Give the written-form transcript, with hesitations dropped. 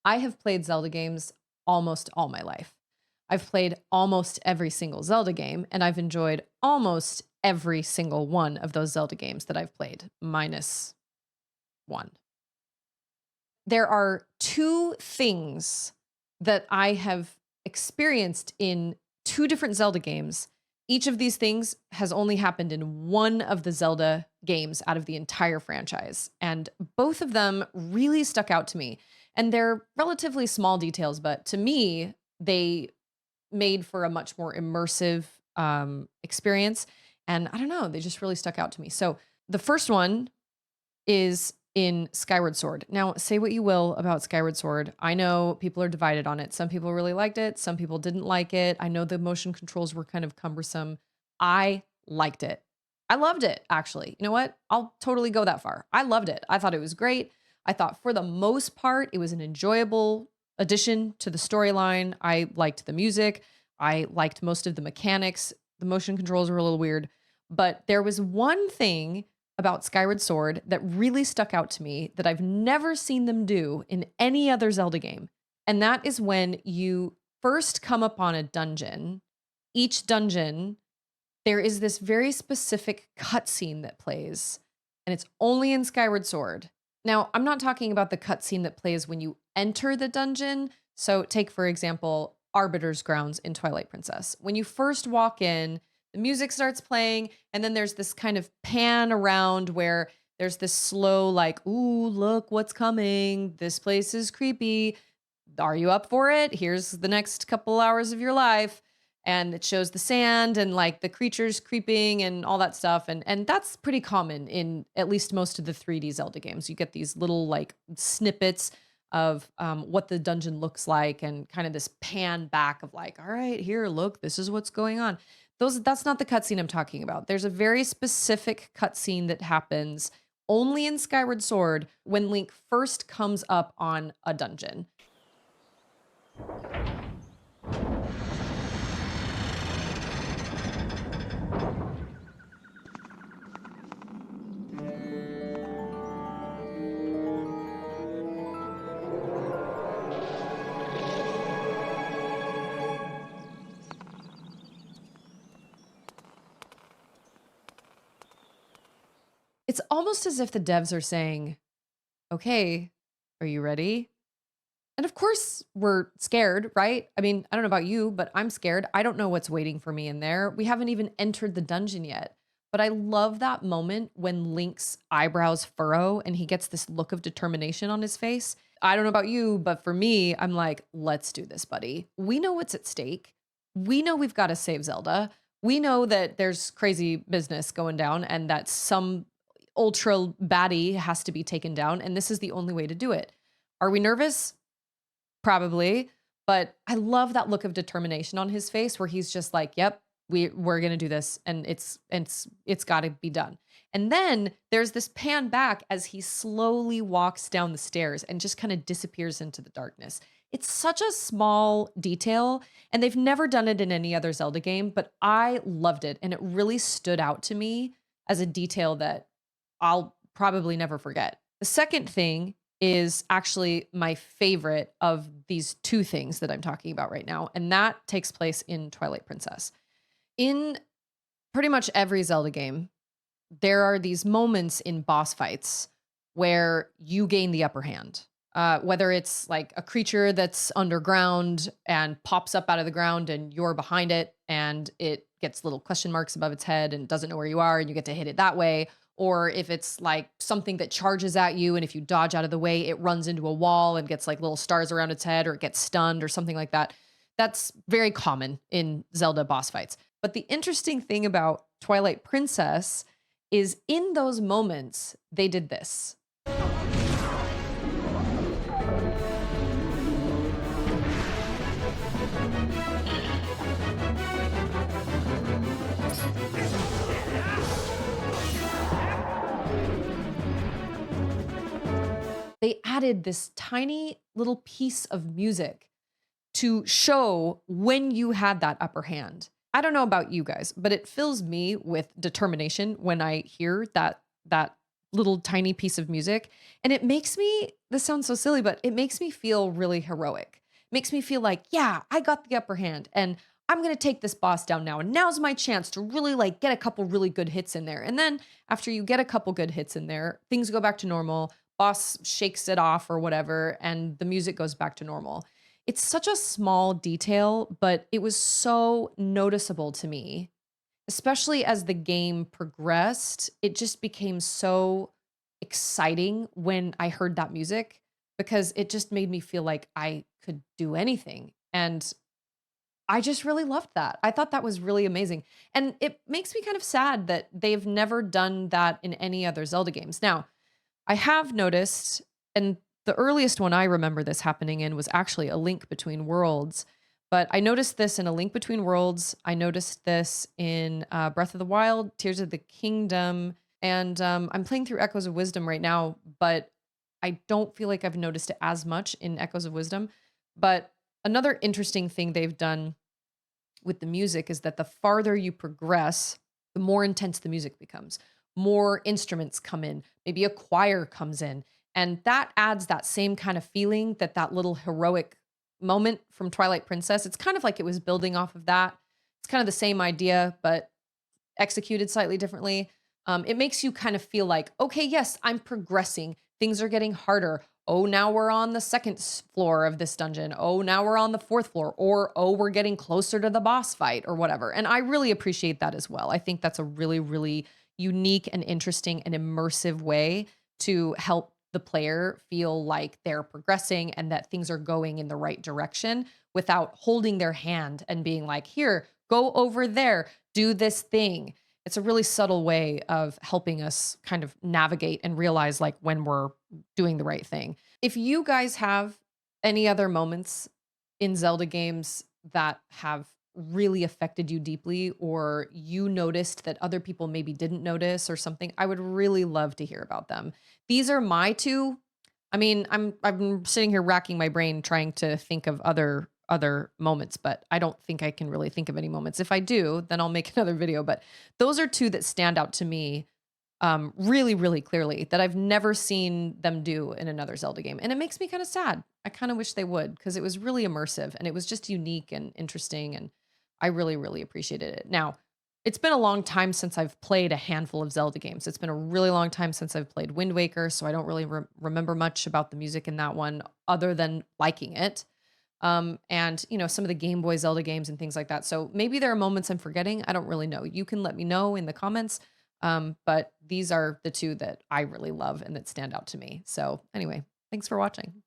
I have played Zelda games almost all my life. I've played almost every single Zelda game, and I've enjoyed almost every single one of those Zelda games that I've played, minus one. There are two things that I have experienced in two different Zelda games. Each of these things has only happened in one of the Zelda games out of the entire franchise. And both of them really stuck out to me. And they're relatively small details, but to me, they made for a much more immersive experience. And I don't know, they just really stuck out to me. So the first one is in Skyward Sword. Now, say what you will about Skyward Sword. I know people are divided on it. Some people really liked it, some people didn't like it. I know the motion controls were kind of cumbersome. I liked it. I loved it, actually. You know what? I'll totally go that far. I loved it. I thought it was great. I thought for the most part, it was an enjoyable addition to the storyline. I liked the music. I liked most of the mechanics. The motion controls were a little weird, but there was one thing about Skyward Sword that really stuck out to me that I've never seen them do in any other Zelda game. And that is when you first come upon a dungeon, each dungeon, there is this very specific cutscene that plays, and it's only in Skyward Sword. Now, I'm not talking about the cutscene that plays when you enter the dungeon. So, take, for example, Arbiter's Grounds in Twilight Princess. When you first walk in, the music starts playing, and then there's this kind of pan around where there's this slow, like, ooh, look what's coming. This place is creepy. Are you up for it? Here's the next couple hours of your life. And it shows the sand and like the creatures creeping and all that stuff. And that's pretty common in at least most of the 3D Zelda games. You get these little like snippets of what the dungeon looks like and kind of this pan back of like, all right, here, look, this is what's going on. That's not the cutscene I'm talking about. There's a very specific cutscene that happens only in Skyward Sword when Link first comes up on a dungeon. It's almost as if the devs are saying, okay, are you ready? And of course, we're scared, right? I mean, I don't know about you, but I'm scared. I don't know what's waiting for me in there. We haven't even entered the dungeon yet. But I love that moment when Link's eyebrows furrow and he gets this look of determination on his face. I don't know about you, but for me, I'm like, let's do this, buddy. We know what's at stake. We know we've got to save Zelda. We know that there's crazy business going down and that some ultra baddie has to be taken down. And this is the only way to do it. Are we nervous? Probably, but I love that look of determination on his face where he's just like, "Yep, we're gonna do this, and it's got to be done." And then there's this pan back as he slowly walks down the stairs and just kind of disappears into the darkness. It's such a small detail, and they've never done it in any other Zelda game, but I loved it, and it really stood out to me as a detail that I'll probably never forget. The second thing is actually my favorite of these two things that I'm talking about right now, and that takes place in Twilight Princess. In pretty much every Zelda game, there are these moments in boss fights where you gain the upper hand. Whether it's like a creature that's underground and pops up out of the ground and you're behind it and it gets little question marks above its head and doesn't know where you are and you get to hit it that way. Or if it's like something that charges at you and if you dodge out of the way, it runs into a wall and gets like little stars around its head or it gets stunned or something like that. That's very common in Zelda boss fights. But the interesting thing about Twilight Princess is in those moments, they did this. They added this tiny little piece of music to show when you had that upper hand. I don't know about you guys, but it fills me with determination when I hear that little tiny piece of music. And it makes me, this sounds so silly, but it makes me feel really heroic. Makes me feel like, yeah, I got the upper hand and I'm going to take this boss down now. And now's my chance to really like get a couple really good hits in there. And then after you get a couple good hits in there, things go back to normal. Boss shakes it off or whatever, and the music goes back to normal. It's such a small detail, but it was so noticeable to me, especially as the game progressed. It just became so exciting when I heard that music because it just made me feel like I could do anything. And I just really loved that. I thought that was really amazing. And it makes me kind of sad that they've never done that in any other Zelda games. Now, I have noticed, and the earliest one I remember this happening in was actually A Link Between Worlds. But I noticed this in A Link Between Worlds. I noticed this in Breath of the Wild, Tears of the Kingdom, and I'm playing through Echoes of Wisdom right now, but I don't feel like I've noticed it as much in Echoes of Wisdom. But another interesting thing they've done with the music is that the farther you progress, the more intense the music becomes. More instruments come in, maybe a choir comes in, and that adds that same kind of feeling that that little heroic moment from Twilight Princess. It's kind of like it was building off of that. It's kind of the same idea, but executed slightly differently. It makes you kind of feel like, okay, yes, I'm progressing. Things are getting harder. Oh, now we're on the second floor of this dungeon. Oh, now we're on the fourth floor. Or, oh, we're getting closer to the boss fight or whatever. And I really appreciate that as well. I think that's a really, really unique and interesting and immersive way to help the player feel like they're progressing and that things are going in the right direction without holding their hand and being like, here, go over there, do this thing. It's a really subtle way of helping us kind of navigate and realize like when we're doing the right thing. If you guys have any other moments in Zelda games that have really affected you deeply, or you noticed that other people maybe didn't notice or something, I would really love to hear about them. These are my two. I mean, I'm sitting here racking my brain trying to think of other moments, but I don't think I can really think of any moments. If I do, then I'll make another video, but those are two that stand out to me really, really clearly that I've never seen them do in another Zelda game. And it makes me kind of sad. I kind of wish they would because it was really immersive and it was just unique and interesting. And I really, really appreciated it. Now, it's been a long time since I've played a handful of Zelda games. It's been a really long time since I've played Wind Waker, so I don't really remember much about the music in that one other than liking it. And some of the Game Boy Zelda games and things like that. So maybe there are moments I'm forgetting. I don't really know. You can let me know in the comments. But these are the two that I really love and that stand out to me. So anyway, thanks for watching.